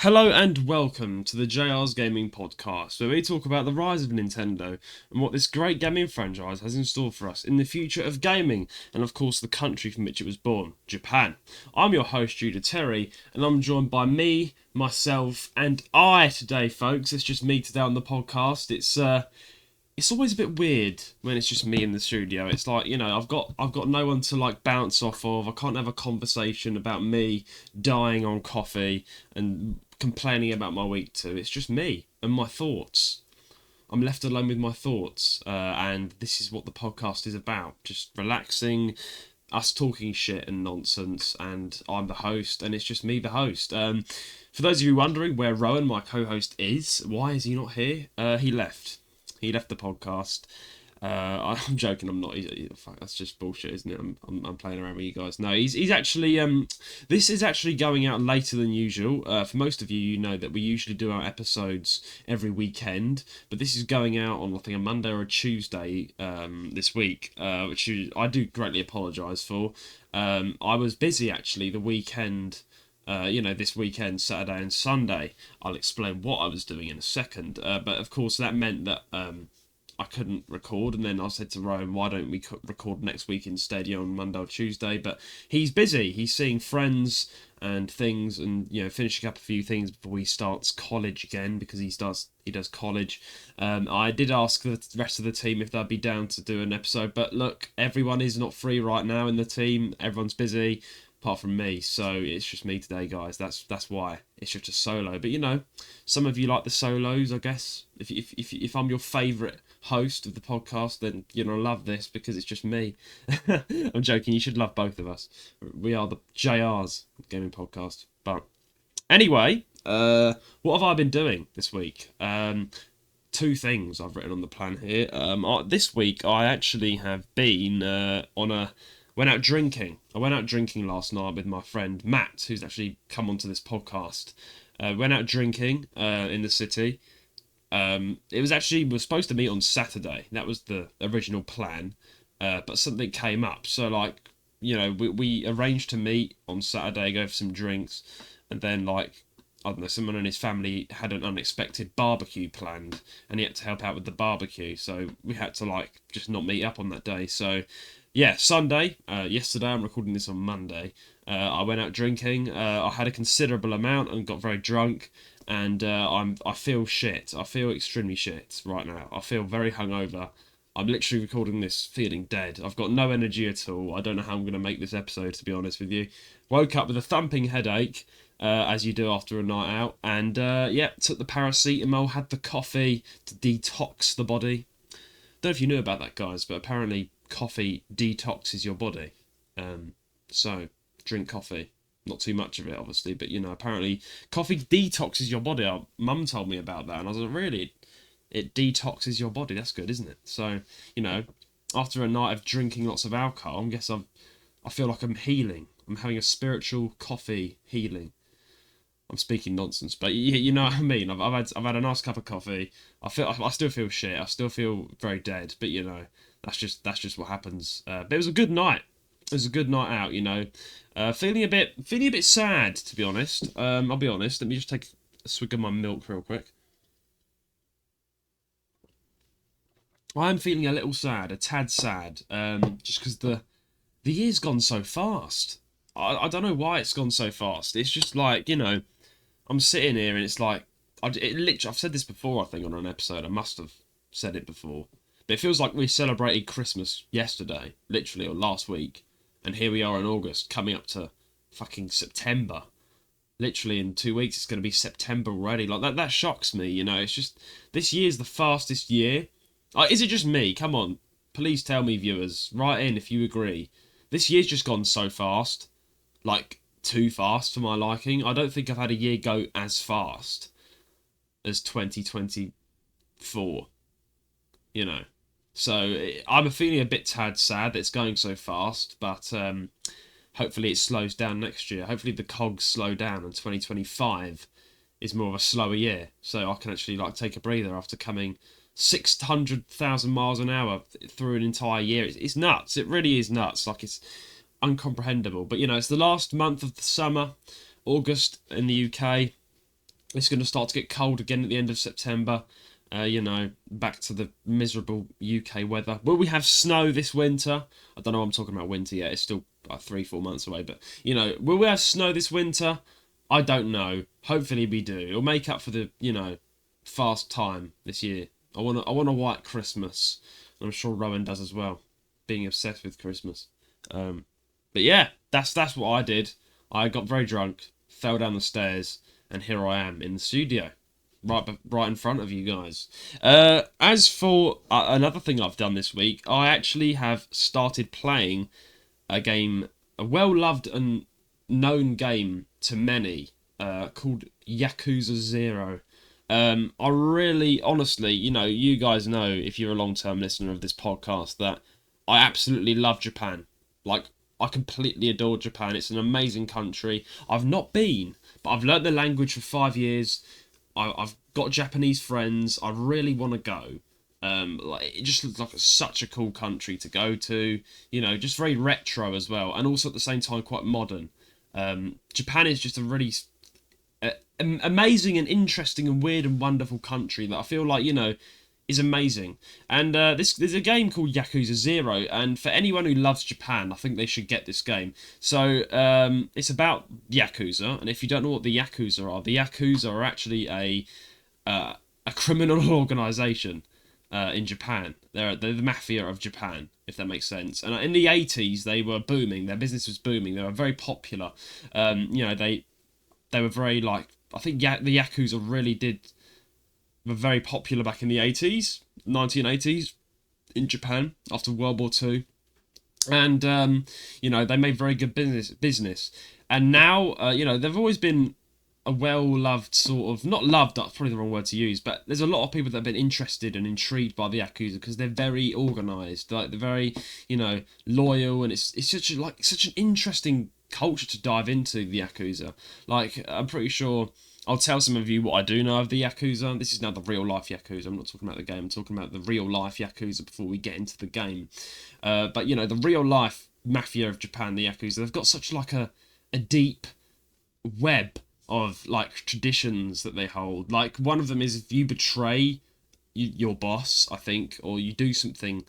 Hello and welcome to the JR's Gaming Podcast, where we talk about the rise of Nintendo and what this great gaming franchise has in store for us in the future of gaming, and of course the country from which it was born, Japan. I'm your host, Judah Terry, and I'm joined by me, myself, and I today, folks. It's just me today on the podcast. It's always a bit weird when it's just me in the studio. It's like, I've got no one to like bounce off of. I can't have a conversation about me dying on coffee and complaining about my week to. It's just me and my thoughts. I'm left alone with my thoughts, and this is what the podcast is about. Just relaxing, us talking shit and nonsense, and I'm the host, and it's just me, the host. For those of you wondering where Rowan, my co-host, is, why is he not here? He left. He left the podcast. I'm joking. I'm not. Fuck, that's just bullshit, isn't it? I'm playing around with you guys. No, he's actually. This is actually going out later than usual. For most of you, you know that we usually do our episodes every weekend, but this is going out on I think a Monday or a Tuesday this week, which I do greatly apologise for. I was busy actually the weekend. This weekend, Saturday and Sunday. I'll explain what I was doing in a second. But of course, that meant that I couldn't record. And then I said to Ryan, why don't we record next week instead, on Monday or Tuesday? But he's busy. He's seeing friends and things and, finishing up a few things before he starts college again, because he does college. I did ask the rest of the team if they'd be down to do an episode. But look, everyone is not free right now in the team. Everyone's busy. Apart from me, so it's just me today, guys. That's why it's just a solo. But some of you like the solos, I guess. If I'm your favourite host of the podcast, then you're gonna love this because it's just me. I'm joking. You should love both of us. We are the JR's gaming podcast. But anyway, what have I been doing this week? Two things I've written on the plan here. This week I actually have been went out drinking. I went out drinking last night with my friend Matt, who's actually come onto this podcast. Went out drinking in the city. We were supposed to meet on Saturday. That was the original plan. But something came up. So, we arranged to meet on Saturday, go for some drinks. And then, I don't know, someone in his family had an unexpected barbecue planned. And he had to help out with the barbecue. So, we had to, just not meet up on that day. So, yeah, Sunday, yesterday, I'm recording this on Monday, I went out drinking. I had a considerable amount and got very drunk, and I feel shit. I feel extremely shit right now. I feel very hungover. I'm literally recording this feeling dead. I've got no energy at all. I don't know how I'm going to make this episode, to be honest with you. Woke up with a thumping headache, as you do after a night out, and took the paracetamol, had the coffee to detox the body. Don't know if you knew about that, guys, but apparently coffee detoxes your body. So drink coffee. Not too much of it, obviously, but apparently coffee detoxes your body. Our mum told me about that, and I was like, really? It detoxes your body? That's good, isn't it? So, after a night of drinking lots of alcohol, I feel like I'm healing. I'm having a spiritual coffee healing. I'm speaking nonsense, but you know what I mean. I've had a nice cup of coffee. I still feel shit. I still feel very dead, but that's just what happens. But it was a good night. It was a good night out. Feeling a bit sad, to be honest. I'll be honest. Let me just take a swig of my milk real quick. I am feeling a little sad, a tad sad. Just because the year's gone so fast. I don't know why it's gone so fast. It's just I'm sitting here and it's I've said this before, I think, on an episode. I must have said it before. But it feels like we celebrated Christmas yesterday, literally, or last week. And here we are in August, coming up to fucking September. Literally in 2 weeks, it's going to be September already. That shocks me, It's just, this year's the fastest year. Is it just me? Come on. Please tell me, viewers. Write in if you agree. This year's just gone so fast. Too fast for my liking. I don't think I've had a year go as fast as 2024. So I'm feeling a bit sad that it's going so fast, but hopefully it slows down next year. Hopefully the cogs slow down and 2025 is more of a slower year, so I can actually take a breather after coming 600,000 miles an hour through an entire year. It's nuts. It really is nuts. It's uncomprehendable. But it's the last month of the summer, August in the UK. It's going to start to get cold again at the end of September. Back to the miserable UK weather. Will we have snow this winter? I don't know. I'm talking about winter yet. It's still 3-4 months away. But will we have snow this winter? I don't know. Hopefully we do. It'll make up for the fast time this year. I want a white Christmas. I'm sure Rowan does as well, being obsessed with Christmas. But yeah, that's what I did. I got very drunk, fell down the stairs, and here I am in the studio, right in front of you guys. As for another thing I've done this week, I actually have started playing a game, a well-loved and known game to many, called Yakuza 0. I really, honestly, you guys know, if you're a long-term listener of this podcast, that I absolutely love Japan. Like, I completely adore Japan. It's an amazing country. I've not been, but I've learnt the language for 5 years. I've got Japanese friends. I really want to go. It just looks like such a cool country to go to. Just very retro as well, and also at the same time quite modern. Japan is just a really amazing and interesting and weird and wonderful country that I feel like is amazing. And there's a game called Yakuza 0, and for anyone who loves Japan, I think they should get this game. So it's about Yakuza, and if you don't know what the Yakuza are actually a criminal organisation in Japan. They're the mafia of Japan, if that makes sense. And in the 80s, they were booming. Their business was booming. They were very popular. They were very, like, I think the Yakuza really were very popular back in the 1980s in Japan after World War II. And, they made very good business. And now, they've always been a well-loved sort of, not loved, that's probably the wrong word to use, but there's a lot of people that have been interested and intrigued by the Yakuza because they're very organised, like they're very, loyal, and it's such an interesting culture to dive into, the Yakuza. Like, I'm pretty sure I'll tell some of you what I do know of the Yakuza. This is now the real life Yakuza. I'm not talking about the game. I'm talking about the real life Yakuza before we get into the game. But the real life mafia of Japan, the Yakuza, they've got such like a deep web of like traditions that they hold. Like, one of them is if you betray your boss, I think, or you do something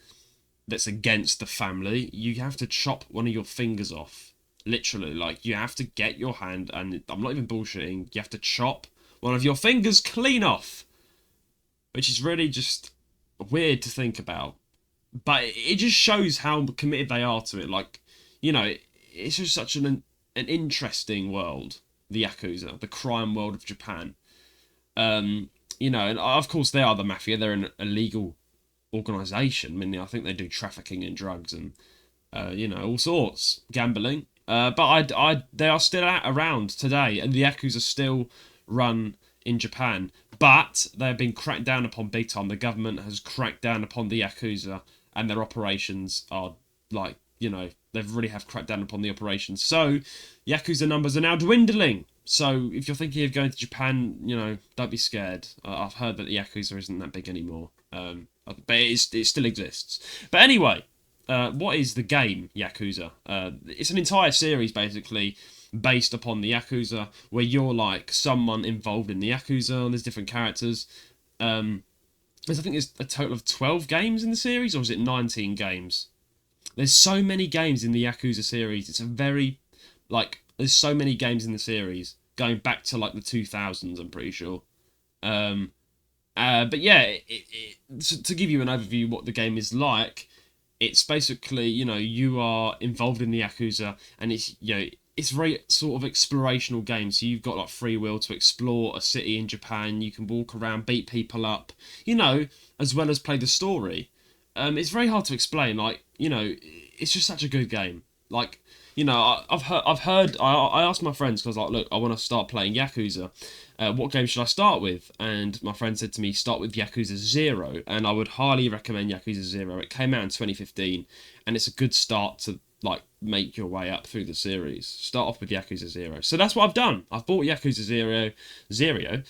that's against the family, you have to chop one of your fingers off. Literally, like, you have to get your hand, and I'm not even bullshitting, you have to chop one of your fingers clean off. Which is really just weird to think about. But it just shows how committed they are to it. Like, it's just such an interesting world, the Yakuza, the crime world of Japan. And of course they are the mafia. They're an illegal organisation. I mean, I think they do trafficking in drugs and, all sorts, gambling. But they are still around today, and the Yakuza still run in Japan. But they have been cracked down upon big time. The government has cracked down upon the Yakuza, and their operations are like, they really have cracked down upon the operations. So, Yakuza numbers are now dwindling. So, if you're thinking of going to Japan, don't be scared. I've heard that the Yakuza isn't that big anymore. But it still exists. But anyway, what is the game Yakuza? It's an entire series, basically, based upon the Yakuza, where you're like someone involved in the Yakuza, and there's different characters. I think there's a total of 12 games in the series, or is it 19 games? There's so many games in the Yakuza series. It's a very, there's so many games in the series, going back to, the 2000s, I'm pretty sure. But yeah, to give you an overview what the game is like, it's basically, you are involved in the Yakuza, and it's a very sort of explorational game. So you've got free will to explore a city in Japan. You can walk around, beat people up, as well as play the story. It's very hard to explain. It's just such a good game. I've heard. I asked my friends, because I was like, look, I want to start playing Yakuza. What game should I start with? And my friend said to me, start with Yakuza 0. And I would highly recommend Yakuza 0. It came out in 2015, and it's a good start to make your way up through the series. Start off with Yakuza 0. So that's what I've done. I've bought Yakuza 0.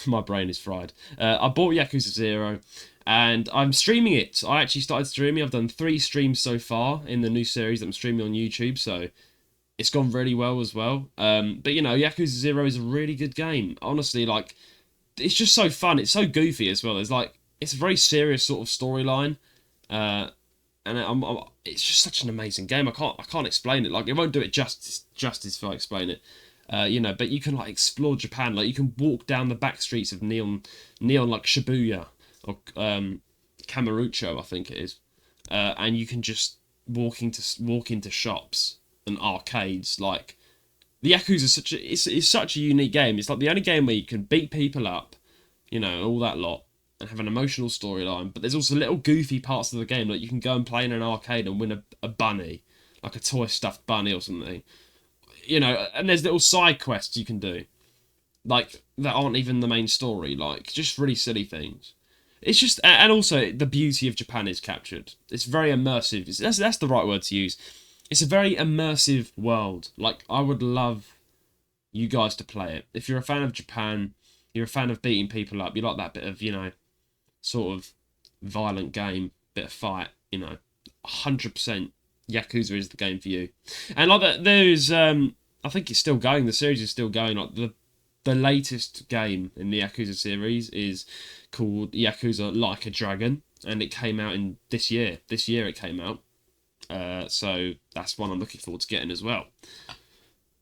My brain is fried. I bought Yakuza 0. And I'm streaming it. I actually started streaming. I've done 3 streams so far in the new series that I'm streaming on YouTube. So It's gone really well as well. But you know, Yakuza 0 is a really good game. Honestly, like, it's just so fun. It's so goofy as well. It's a very serious sort of storyline. Uh, and it's just such an amazing game. I can't explain it. Like, it won't do it justice if I explain it. You know, but you can like explore Japan. Like, you can walk down the back streets of neon like Shibuya or Kamurocho, I think it is, and you can just walk into shops and arcades. Like, the Yakuza is it's such a unique game. It's like the only game where you can beat people up, you know, all that lot, and have an emotional storyline. But there's also little goofy parts of the game, like you can go and play in an arcade and win a bunny, like a toy stuffed bunny or something. You know, and there's little side quests you can do, like that aren't even the main story, like just really silly things. It's just, and also the beauty of Japan is captured. It's very immersive. That's the right word to use. It's a very immersive world. Like, I would love you guys to play it. If you're a fan of Japan, you're a fan of beating people up, you like that bit of, you know, sort of violent game, bit of fight, you know, 100% Yakuza is the game for you. And like that, there's, I think it's still going. The series is still going. Like the latest game in the Yakuza series is called Yakuza Like a Dragon, and it came out in this year. This year it came out. So that's one I'm looking forward to getting as well.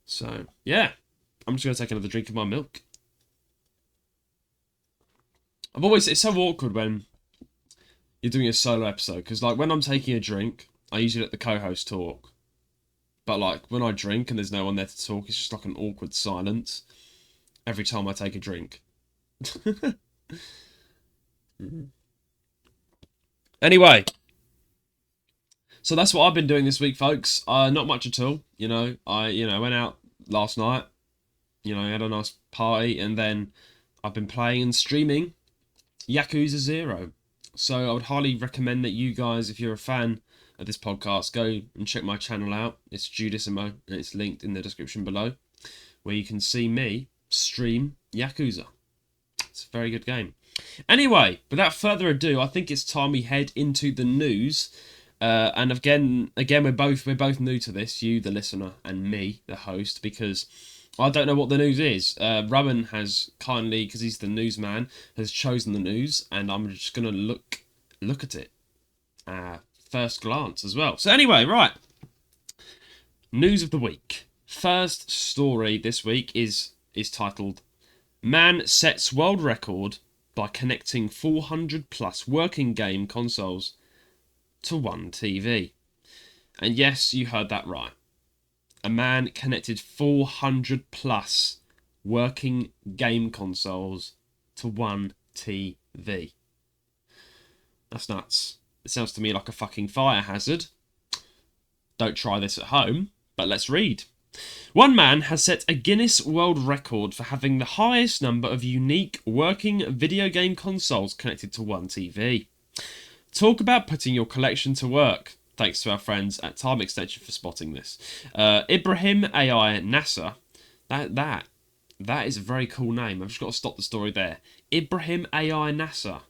So yeah, I'm just gonna take another drink of my milk. It's so awkward when you're doing a solo episode, because like when I'm taking a drink, I usually let the co-host talk. But like when I drink and there's no one there to talk, it's just like an awkward silence every time I take a drink. Anyway, so that's what I've been doing this week, folks. Not much at all. You know, I went out last night. You know, had a nice party, and then I've been playing and streaming Yakuza 0. So I would highly recommend that you guys, if you're a fan of this podcast, go and check my channel out. It's Judissimo, and it's linked in the description below, where you can see me stream Yakuza. It's a very good game. Anyway, without further ado, I think it's time we head into the news. And again, we're both new to this, you, the listener, and me, the host, because I don't know what the news is. Rowan has kindly, because he's the newsman, has chosen the news, and I'm just gonna look at it, first glance as well. So anyway, right, news of the week. First story this week is titled "Man Sets World Record by Connecting 400 plus working game consoles to one TV." And yes, you heard that right. A man connected 400 plus working game consoles to one TV. That's nuts. It sounds to me like a fucking fire hazard. Don't try this at home, but let's read. One man has set a Guinness World Record for having the highest number of unique working video game consoles connected to one TV. Talk about putting your collection to work. Thanks to our friends at Time Extension for spotting this. Ibrahim AI Nasser. That is a very cool name. I've just got to stop the story there. Ibrahim AI Nasser.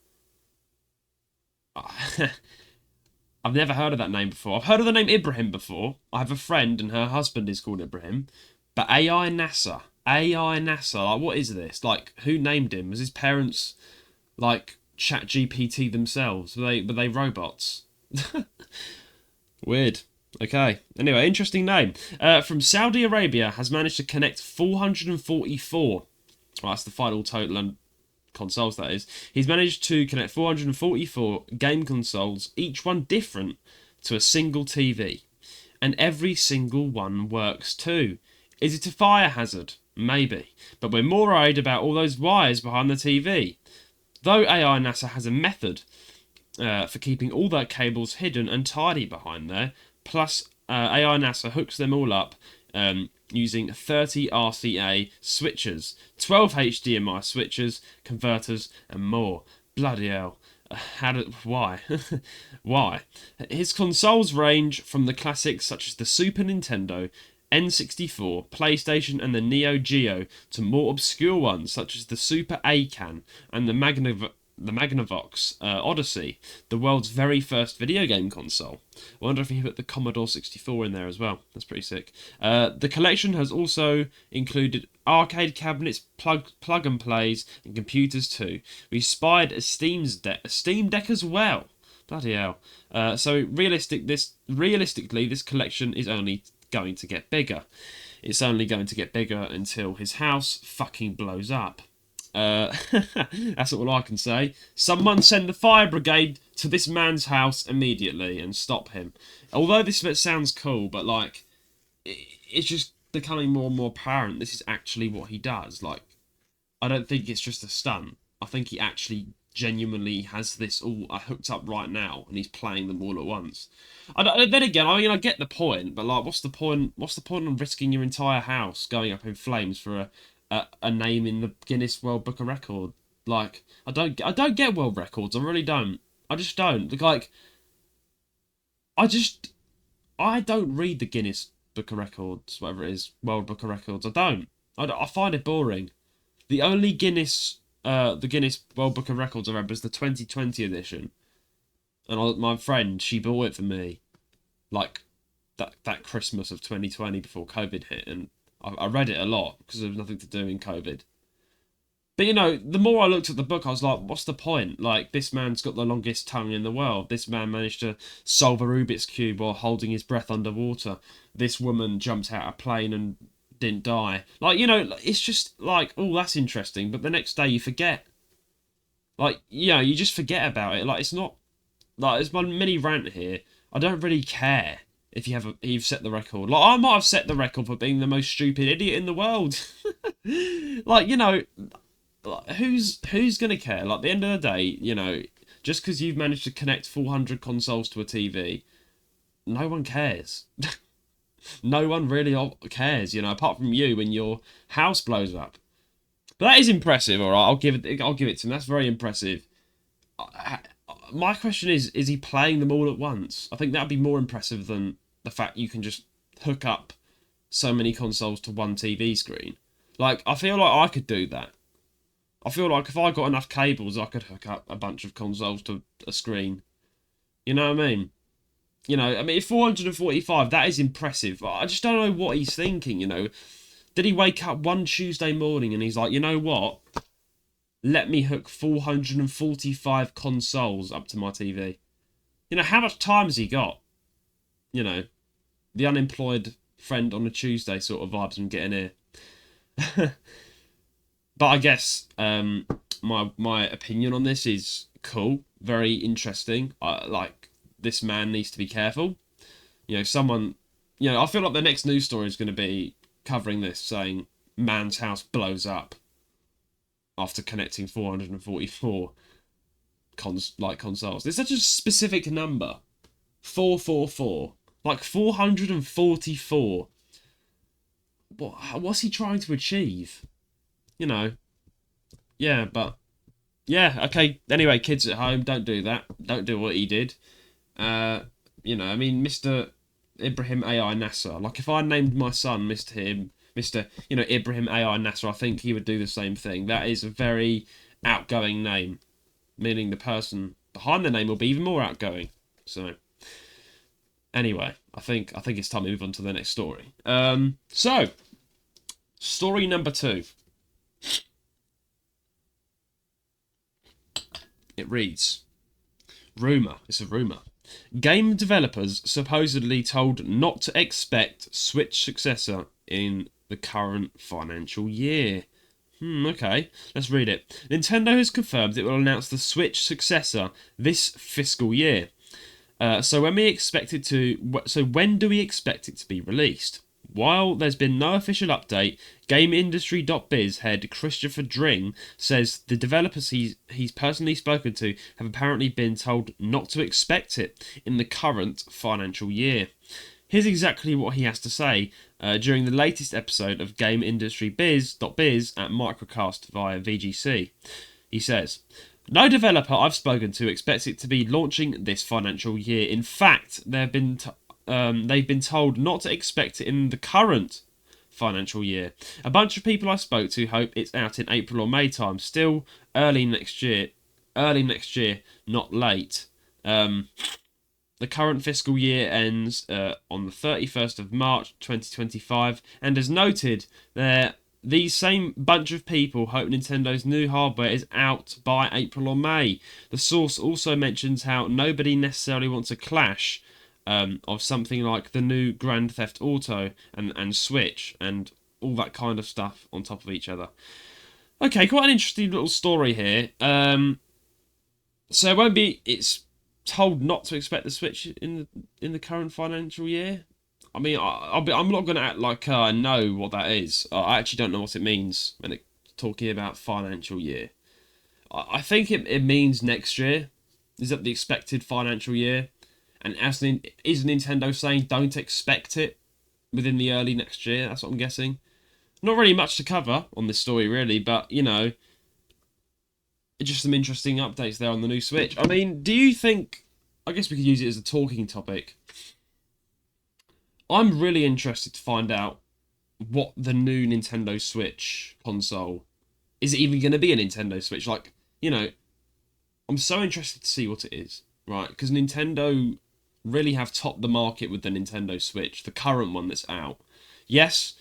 I've never heard of that name before. I've heard of the name Ibrahim before. I have a friend and her husband is called Ibrahim. But AI Nasser. AI Nasser. Like, what is this? Like, who named him? Was his parents, like, ChatGPT themselves? Were they robots? Weird. Okay. Anyway, interesting name. From Saudi Arabia has managed to connect 444. Well, that's the final total and consoles, that is. He's managed to connect 444 game consoles, each one different, to a single TV. And every single one works too. Is it a fire hazard? Maybe. But we're more worried about all those wires behind the TV. Though AI NASA has a method for keeping all their cables hidden and tidy behind there. Plus, AI NASA hooks them all up using 30 RCA switches, 12 HDMI switches, converters, and more. Bloody hell. Why? Why? His consoles range from the classics such as the Super Nintendo, N64, PlayStation, and the Neo Geo to more obscure ones such as the Super A-Can and the the Magnavox Odyssey, the world's very first video game console. I wonder if he put the Commodore 64 in there as well. That's pretty sick. The collection has also included arcade cabinets, plug and plays, and computers too. We spied a Steam Deck as well. Bloody hell. So realistically, this collection is only going to get bigger. It's only going to get bigger until his house fucking blows up. That's all I can say. Someone send the fire brigade to this man's house immediately and stop him. Although this bit sounds cool, but like, it's just becoming more and more apparent this is actually what he does. Like, I don't think it's just a stunt. I think he actually genuinely has this all hooked up right now, and he's playing them all at once. Then again, I mean, I get the point, but like, what's the point? What's the point of risking your entire house going up in flames for a name in the Guinness World Book of Record? Like, I don't get world records. I really don't. I just don't. Like, I don't read the Guinness Book of Records, whatever it is, World Book of Records. I don't. I find it boring. The only the Guinness World Book of Records I read was the 2020 edition, and my friend, she bought it for me, like that Christmas of 2020 before COVID hit, and I read it a lot because there was nothing to do in COVID. But you know, the more I looked at the book, I was like, what's the point? Like, this man's got the longest tongue in the world. This man managed to solve a Rubik's Cube while holding his breath underwater. This woman jumped out of a plane and didn't die. Like, you know, it's just like, oh, that's interesting. But the next day you forget. Like, you know, you just forget about it. Like, it's not, like, it's my mini rant here. I don't really care if you've set the record. Like, I might have set the record for being the most stupid idiot in the world. Like, you know, who's gonna care? Like, at the end of the day, you know, just because you've managed to connect 400 consoles to a TV, no one cares. No one really cares, you know, apart from you when your house blows up. But that is impressive, all right. I'll give it to him. That's very impressive. My question is he playing them all at once? I think that'd be more impressive than the fact you can just hook up so many consoles to one TV screen. Like, I feel like I could do that. I feel like if I got enough cables, I could hook up a bunch of consoles to a screen. You know what I mean? You know, I mean, 445, that is impressive. I just don't know what he's thinking, you know. Did he wake up one Tuesday morning and he's like, you know what? Let me hook 445 consoles up to my TV. You know, how much time has he got? You know, the unemployed friend on a Tuesday sort of vibes I'm getting here. But I guess my opinion on this is cool, very interesting. Like, this man needs to be careful. You know, I feel like the next news story is going to be covering this, saying man's house blows up after connecting 444 consoles. It's such a specific number, 444, like 444. What's he trying to achieve? You know, yeah, but yeah, okay. Anyway, kids at home, don't do that. Don't do what he did. You know, I mean, Mr. Ibrahim AI Nasser. Like, if I named my son Mr. You know, Ibrahim AI Nasser, I think he would do the same thing. That is a very outgoing name, meaning the person behind the name will be even more outgoing. So, anyway, I think it's time to move on to the next story. So, story number 2. It reads, rumour. It's a rumour. Game developers supposedly told not to expect Switch Successor in the current financial year. Okay, let's read it. Nintendo has confirmed it will announce the Switch Successor this fiscal year. So when do we expect it to be released? While there's been no official update, GameIndustry.biz head Christopher Dring says the developers he's personally spoken to have apparently been told not to expect it in the current financial year. Here's exactly what he has to say during the latest episode of GameIndustry.biz at Microcast via VGC. He says, "No developer I've spoken to expects it to be launching this financial year. In fact, they've been told not to expect it in the current financial year. A bunch of people I spoke to hope it's out in April or May time, still early next year. early next year, not late. The current fiscal year ends on the 31st of March 2025, and as noted, these same bunch of people hope Nintendo's new hardware is out by April or May. The source also mentions how nobody necessarily wants a clash of something like the new Grand Theft Auto and Switch and all that kind of stuff on top of each other. Okay, quite an interesting little story here. So it won't be. It's told not to expect the Switch in the current financial year. I mean, I'm not going to act like I know what that is. I actually don't know what it means when it's talking about financial year. I think it means next year. Is that the expected financial year? And is Nintendo saying don't expect it within the early next year? That's what I'm guessing. Not really much to cover on this story, really, but, you know, just some interesting updates there on the new Switch. I mean, do you think... I guess we could use it as a talking topic. I'm really interested to find out what the new Nintendo Switch console... Is it even going to be a Nintendo Switch? Like, you know, I'm so interested to see what it is, right? Because Nintendo really have topped the market with the Nintendo Switch, the current one that's out. Yes,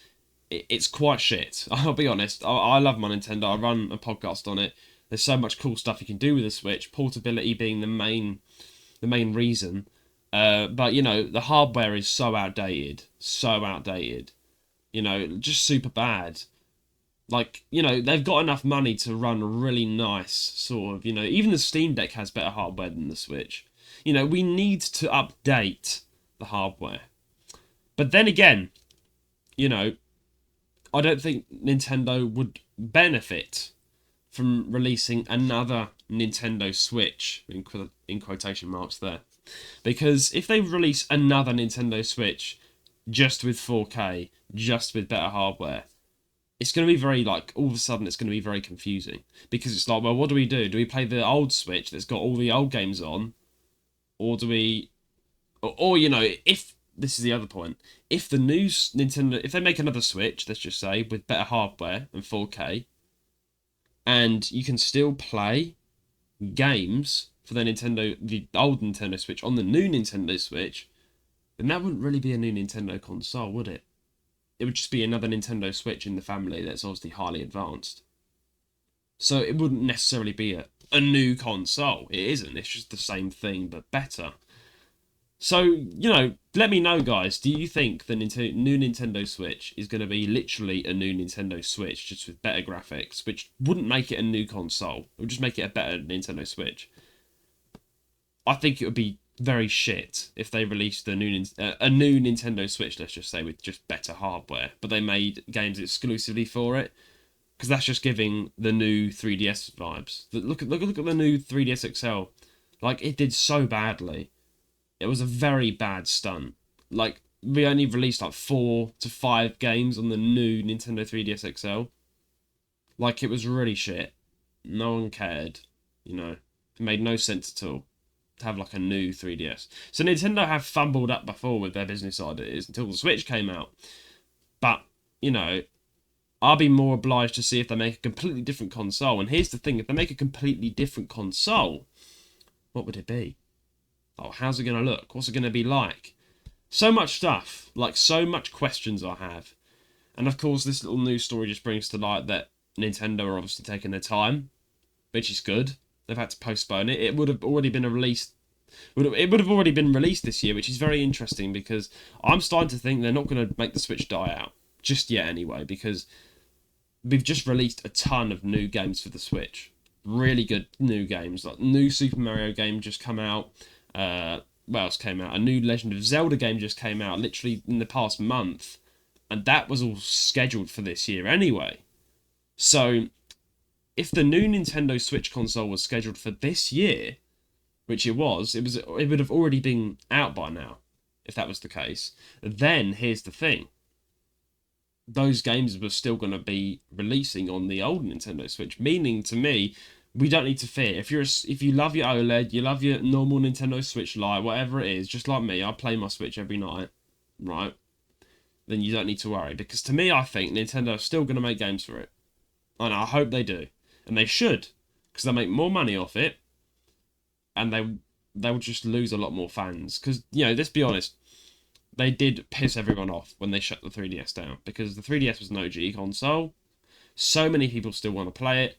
it's quite shit. I'll be honest. I love my Nintendo. I run a podcast on it. There's so much cool stuff you can do with the Switch. Portability being the main reason. But you know, the hardware is so outdated. So outdated. You know, just super bad. Like, you know, they've got enough money to run a really nice sort of, you know, even the Steam Deck has better hardware than the Switch. You know, we need to update the hardware. But then again, you know, I don't think Nintendo would benefit from releasing another Nintendo Switch, in quotation marks there. Because if they release another Nintendo Switch just with 4K, just with better hardware, it's going to be very, like, all of a sudden it's going to be very confusing. Because it's like, well, what do we do? Do we play the old Switch that's got all the old games on? Or do we... Or you know, if... This is the other point. If the new Nintendo... If they make another Switch, let's just say, with better hardware and 4K, and you can still play games for the old Nintendo Switch on the new Nintendo Switch, then that wouldn't really be a new Nintendo console, would it? It would just be another Nintendo Switch in the family that's obviously highly advanced. So it wouldn't necessarily be a new console. It isn't. It's just the same thing, but better. So, you know, let me know, guys. Do you think the new Nintendo Switch is going to be literally a new Nintendo Switch, just with better graphics, which wouldn't make it a new console? It would just make it a better Nintendo Switch. I think it would be very shit if they released a new Nintendo Switch, let's just say, with just better hardware, but they made games exclusively for it, because that's just giving the new 3DS vibes. Look at the new 3DS XL. Like, it did so badly. It was a very bad stunt. Like, we only released like 4 to 5 games on the new Nintendo 3DS XL. Like, it was really shit. No one cared. You know, it made no sense at all to have like a new 3DS. So Nintendo have fumbled up before with their business ideas until the Switch came out. But, you know, I'll be more obliged to see if they make a completely different console. And here's the thing, if they make a completely different console, what would it be? Oh, how's it going to look? What's it going to be like? So much stuff. Like, so much questions I have. And of course, this little news story just brings to light that Nintendo are obviously taking their time, which is good. They've had to postpone it. It would have already been released. It would have already been released this year, which is very interesting because I'm starting to think they're not going to make the Switch die out. Just yet, anyway, because we've just released a ton of new games for the Switch. Really good new games. Like, new Super Mario game just come out. What else came out? A new Legend of Zelda game just came out literally in the past month, and that was all scheduled for this year anyway. So if the new Nintendo Switch console was scheduled for this year, which it would have already been out by now if that was the case. Then here's the thing, those games were still going to be releasing on the old Nintendo Switch, meaning to me, we don't need to fear. If you love your OLED, you love your normal Nintendo Switch Lite, whatever it is, just like me, I play my Switch every night, right? Then you don't need to worry. Because to me, I think Nintendo are still going to make games for it. And I hope they do. And they should. Because they'll make more money off it. and they will just lose a lot more fans because let's be honest, they did piss everyone off when they shut the 3DS down because the 3DS was an OG console. So many people still want to play it,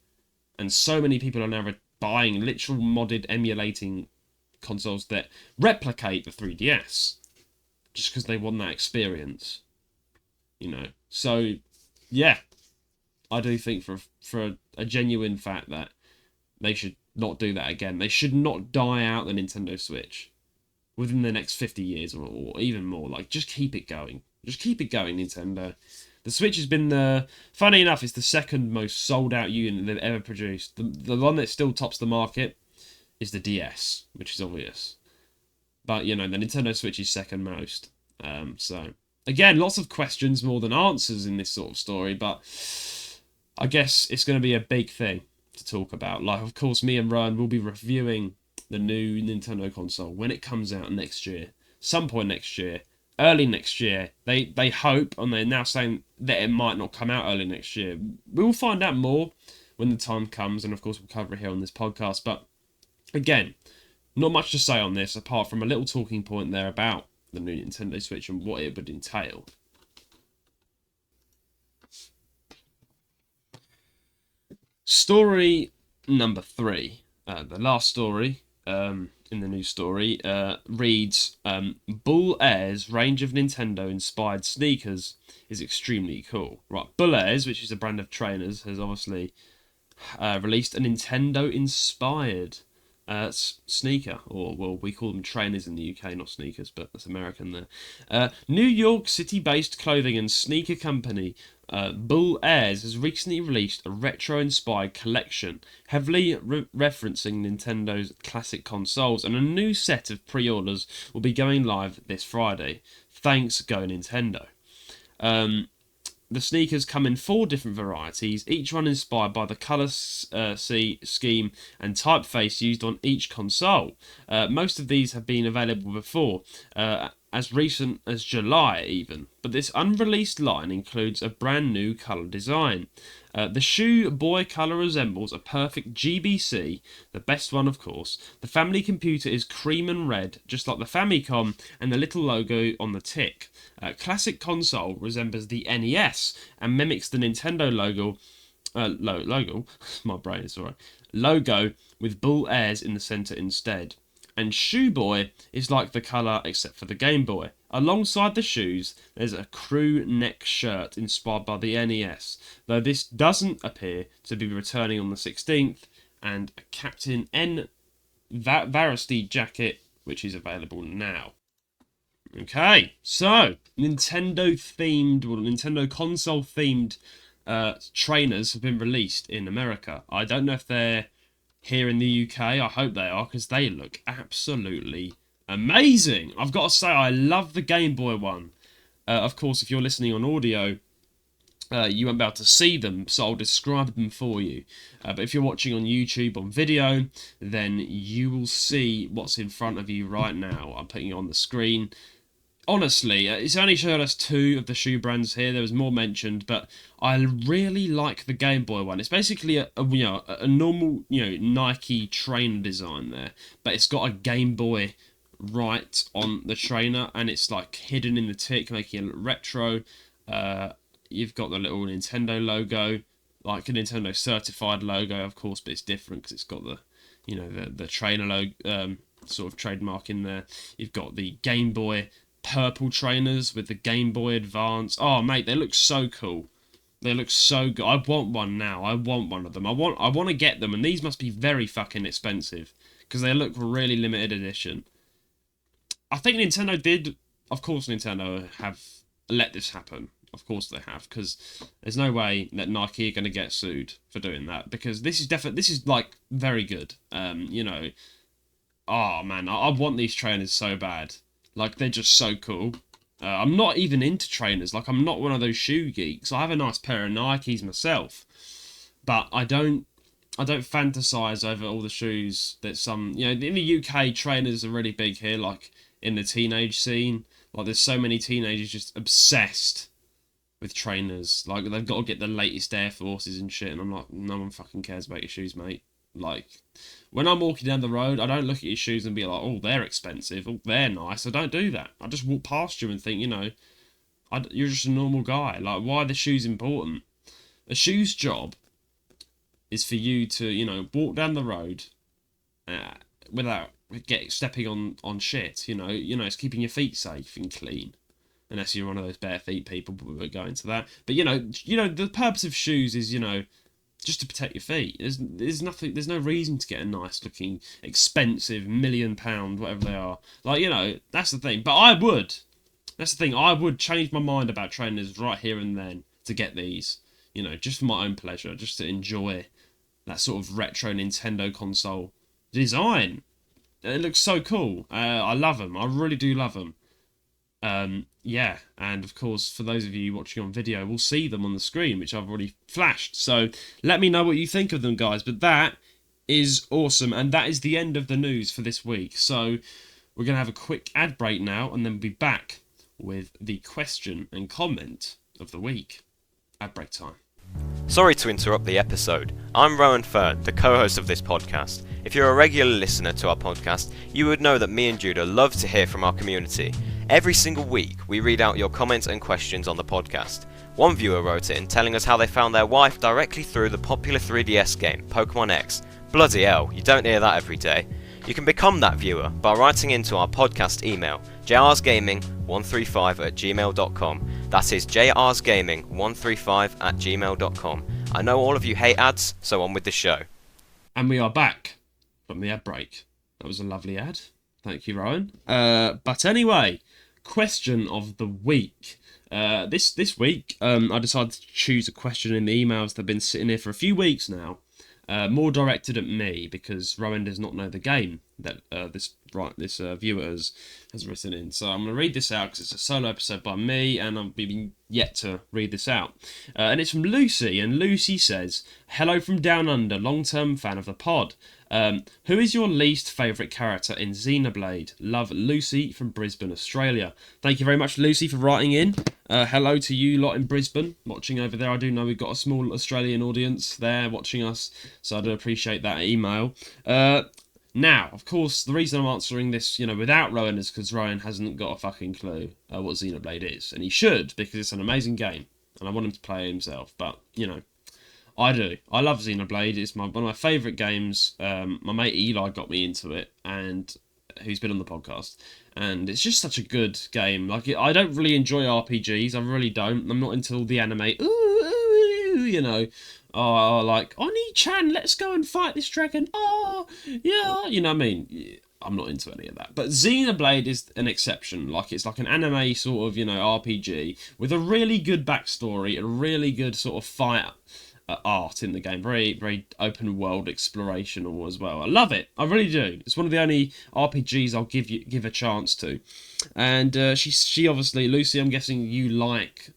and so many people are now buying literal modded emulating consoles that replicate the 3DS just because they want that experience, So, yeah, I do think for a genuine fact that they should not do that again. They should not die out the Nintendo Switch within the next 50 years or even more. Like, just keep it going. Just keep it going, Nintendo. The Switch has been funny enough, it's the second most sold out unit they've ever produced. The one that still tops the market is the DS, which is obvious. But, the Nintendo Switch is second most. So, again, lots of questions more than answers in this sort of story, but I guess it's going to be a big thing to talk about. Like, of course, me and Ryan will be reviewing the new Nintendo console when it comes out next year. Some point next year. Early next year. They hope, and they're now saying that it might not come out early next year. We will find out more when the time comes, and of course we'll cover it here on this podcast. But, again, not much to say on this, apart from a little talking point there about the new Nintendo Switch and what it would entail. Story number 3. The last story in the news story reads, BullAirs range of Nintendo-inspired sneakers is extremely cool. Right, BullAirs, which is a brand of trainers, has obviously released a Nintendo-inspired sneaker, or well, we call them trainers in the UK, not sneakers, but that's American there. New York City-based clothing and sneaker company BullAirs has recently released a retro-inspired collection, heavily referencing Nintendo's classic consoles, and a new set of pre-orders will be going live this Friday. Thanks, Go Nintendo. The sneakers come in 4 different varieties, each one inspired by the colour scheme and typeface used on each console. Most of these have been available before, as recent as July even, but this unreleased line includes a brand new colour design. The shoe boy colour resembles a perfect GBC, the best one of course. The family computer is cream and red, just like the Famicom, and the little logo on the tick. Classic console resembles the NES and mimics the Nintendo logo. My brain is alright. Logo with BullAirs in the centre instead. And Shoe Boy is like the colour except for the Game Boy. Alongside the shoes, there's a crew neck shirt inspired by the NES, though this doesn't appear to be returning on the 16th, and a Captain N Varusty jacket, which is available now. Okay, so Nintendo console themed trainers have been released in America. I don't know if they're here in the UK. I hope they are, because they look absolutely amazing. I've got to say, I love the Game Boy one. Of course, if you're listening on audio, you won't be able to see them, so I'll describe them for you. But if you're watching on YouTube on video, then you will see what's in front of you right now. I'm putting it on the screen. Honestly, it's only showed us 2 of the shoe brands here. There was more mentioned, but I really like the Game Boy one. It's basically a normal Nike trainer design there, but it's got a Game Boy right on the trainer, and it's like hidden in the tick, making it look retro. You've got the little Nintendo logo, like a Nintendo certified logo, of course, but it's different because it's got the the trainer logo, sort of trademark in there. You've got the Game Boy purple trainers with the Game Boy Advance. Oh mate, they look so cool. They look so good. I want one now. I want one of them. I want to get them, and these must be very fucking expensive because they look really limited edition. I think Nintendo did. Of course, Nintendo have let this happen. Of course they have, because there's no way that Nike are going to get sued for doing that, because this is like very good. Oh man, I want these trainers so bad. Like, they're just so cool. I'm not even into trainers. Like, I'm not one of those shoe geeks. I have a nice pair of Nikes myself, but I don't fantasize over all the shoes that some, in the UK, trainers are really big here, like in the teenage scene. Like, there's so many teenagers just obsessed with trainers. Like, they've got to get the latest Air Forces and shit, and I'm like, no one fucking cares about your shoes, mate. Like, When I'm walking down the road, I don't look at your shoes and be like, oh, they're expensive, oh, they're nice. I don't do that. I just walk past you and think, you're just a normal guy. Like, why are the shoes important? A shoe's job is for you to, walk down the road without stepping on shit. It's keeping your feet safe and clean. Unless you're one of those bare feet people, but we'll go into that. But the purpose of shoes is just to protect your feet. There's no reason to get a nice looking, expensive £1 million, whatever they are. Like, that's the thing. But I would. That's the thing. I would change my mind about trainers right here and then to get these. Just for my own pleasure, just to enjoy that sort of retro Nintendo console design. It looks so cool. I love them. I really do love them. Yeah, and of course, for those of you watching on video, we'll see them on the screen, which I've already flashed. So let me know what you think of them, guys. But that is awesome, and that is the end of the news for this week. So we're going to have a quick ad break now, and then we'll be back with the question and comment of the week. Ad break time. Sorry to interrupt the episode. I'm Rowan Fern, the co-host of this podcast. If you're a regular listener to our podcast, you would know that me and Judah love to hear from our community. Every single week, we read out your comments and questions on the podcast. One viewer wrote in telling us how they found their wife directly through the popular 3DS game, Pokemon X. Bloody hell, you don't hear that every day. You can become that viewer by writing into our podcast email, jrsgaming135@gmail.com. That is jrsgaming135@gmail.com. I know all of you hate ads, so on with the show. And we are back from the ad break. That was a lovely ad. Thank you, Rowan. But anyway, question of the week. This week, I decided to choose a question in the emails that have been sitting here for a few weeks now. More directed at me, because Rowan does not know the game that this viewer has written in. So I'm going to read this out because it's a solo episode by me, and I've been yet to read this out. And it's from Lucy, and Lucy says, "Hello from Down Under, long-term fan of the pod. Who is your least favourite character in Xenoblade? Love, Lucy from Brisbane, Australia." Thank you very much, Lucy, for writing in. Hello to you lot in Brisbane, watching over there. I do know we've got a small Australian audience there watching us, so I do appreciate that email. Now, of course, the reason I'm answering this, without Rowan is because Rowan hasn't got a fucking clue what Xenoblade is. And he should, because it's an amazing game, and I want him to play it himself. But, I do. I love Xenoblade. It's one of my favourite games. My mate Eli got me into it, and who's been on the podcast. And it's just such a good game. Like, I don't really enjoy RPGs. I really don't. I'm not into all the anime. Oh, like, Oni-chan, let's go and fight this dragon. Oh, yeah. You know what I mean? I'm not into any of that. But Xenoblade is an exception. Like, it's like an anime sort of, RPG with a really good backstory, a really good sort of fight art in the game. Very, very open world explorational as well. I love it. I really do. It's one of the only RPGs I'll give a chance to. And she obviously, Lucy, I'm guessing you like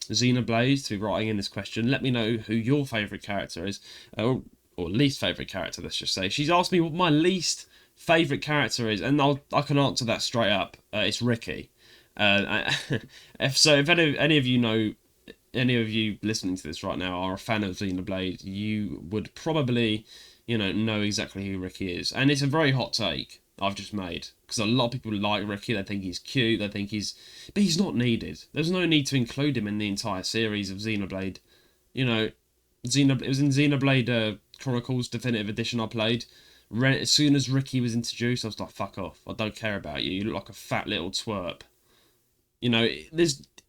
Xenoblade, to be writing in this question. Let me know who your favourite character is, or least favourite character, let's just say. She's asked me what my least favourite character is, and I can answer that straight up. It's Ricky. If any of you know, any of you listening to this right now are a fan of Xenoblade, you would probably, know exactly who Ricky is. And it's a very hot take I've just made, because a lot of people like Ricky. They think he's cute, but he's not needed. There's no need to include him in the entire series of Xenoblade. It was in Xenoblade Chronicles Definitive Edition I played. As soon as Ricky was introduced, I was like, fuck off, I don't care about you. You look like a fat little twerp.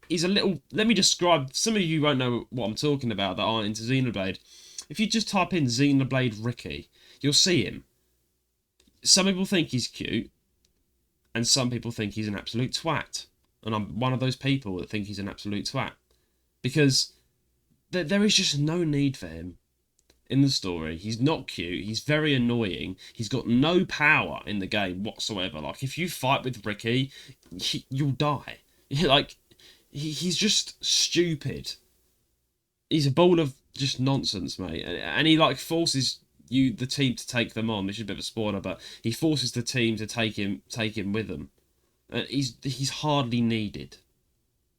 He's a little... Let me describe... Some of you won't know what I'm talking about that aren't into Xenoblade. If you just type in Xenoblade Ricky, you'll see him. Some people think he's cute, and some people think he's an absolute twat. And I'm one of those people that think he's an absolute twat. Because there is just no need for him in the story. He's not cute. He's very annoying. He's got no power in the game whatsoever. Like, if you fight with Ricky, you'll die. Like, he's just stupid. He's a ball of just nonsense, mate. And he, forces the team to take them on. This is a bit of a spoiler, but he forces the team to take him with them. He's hardly needed.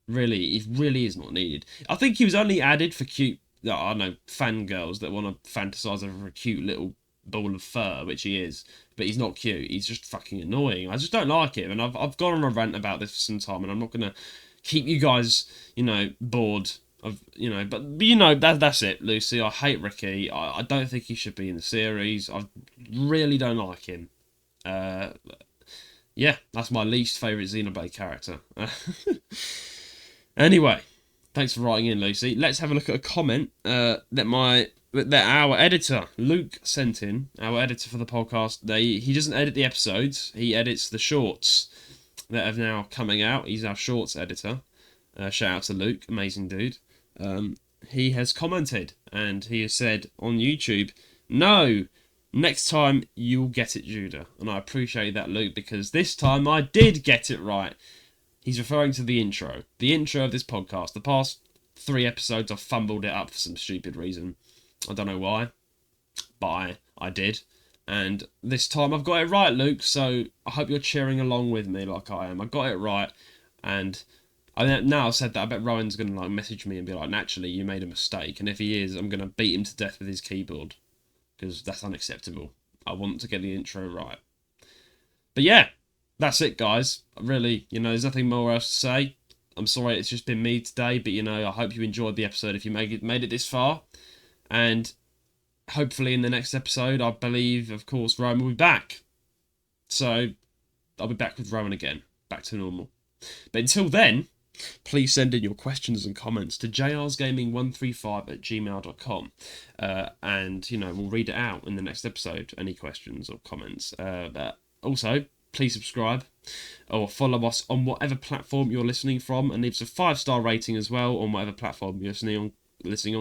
Really, he really is not needed. I think he was only added for cute, I don't know, fangirls that want to fantasize over a cute little ball of fur, which he is, but he's not cute. He's just fucking annoying. I just don't like him, and I've gone on a rant about this for some time, and I'm not gonna keep you guys, bored of, but that's it, Lucy. I hate Ricky. I don't think he should be in the series. I really don't like him. Yeah, that's my least favourite Xenoblade character. Anyway, thanks for writing in, Lucy. Let's have a look at a comment that our editor, Luke, sent in. Our editor for the podcast. He doesn't edit the episodes. He edits the shorts that are now coming out. He's our shorts editor. Shout out to Luke, amazing dude. He has commented, and he has said on YouTube, "No, next time you'll get it, Judah." And I appreciate that, Luke, because this time I did get it right. He's referring to the intro. The intro of this podcast. The past 3 episodes I've fumbled it up for some stupid reason. I don't know why, but I did. And this time I've got it right, Luke, so I hope you're cheering along with me like I am. I got it right, and now I've said that, I bet Rowan's going to message me and be like, "Naturally, you made a mistake." And if he is, I'm going to beat him to death with his keyboard, because that's unacceptable. I want to get the intro right. But yeah, that's it, guys. Really, there's nothing more else to say. I'm sorry it's just been me today, but I hope you enjoyed the episode if you made it this far. And hopefully in the next episode, I believe, of course, Rowan will be back. So I'll be back with Rowan again, back to normal. But until then, please send in your questions and comments to jrsgaming135@gmail.com. And, we'll read it out in the next episode, any questions or comments. But also, please subscribe or follow us on whatever platform you're listening from, and leave us a 5-star rating as well on whatever platform you're listening on,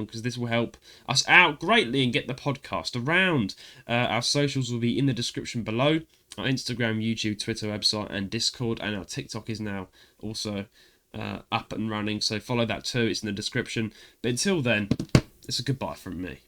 because this will help us out greatly and get the podcast around. Our socials will be in the description below. Our Instagram, YouTube, Twitter, website and Discord, and our TikTok is now also up and running, so follow that too. It's in the description. But until then, it's a goodbye from me.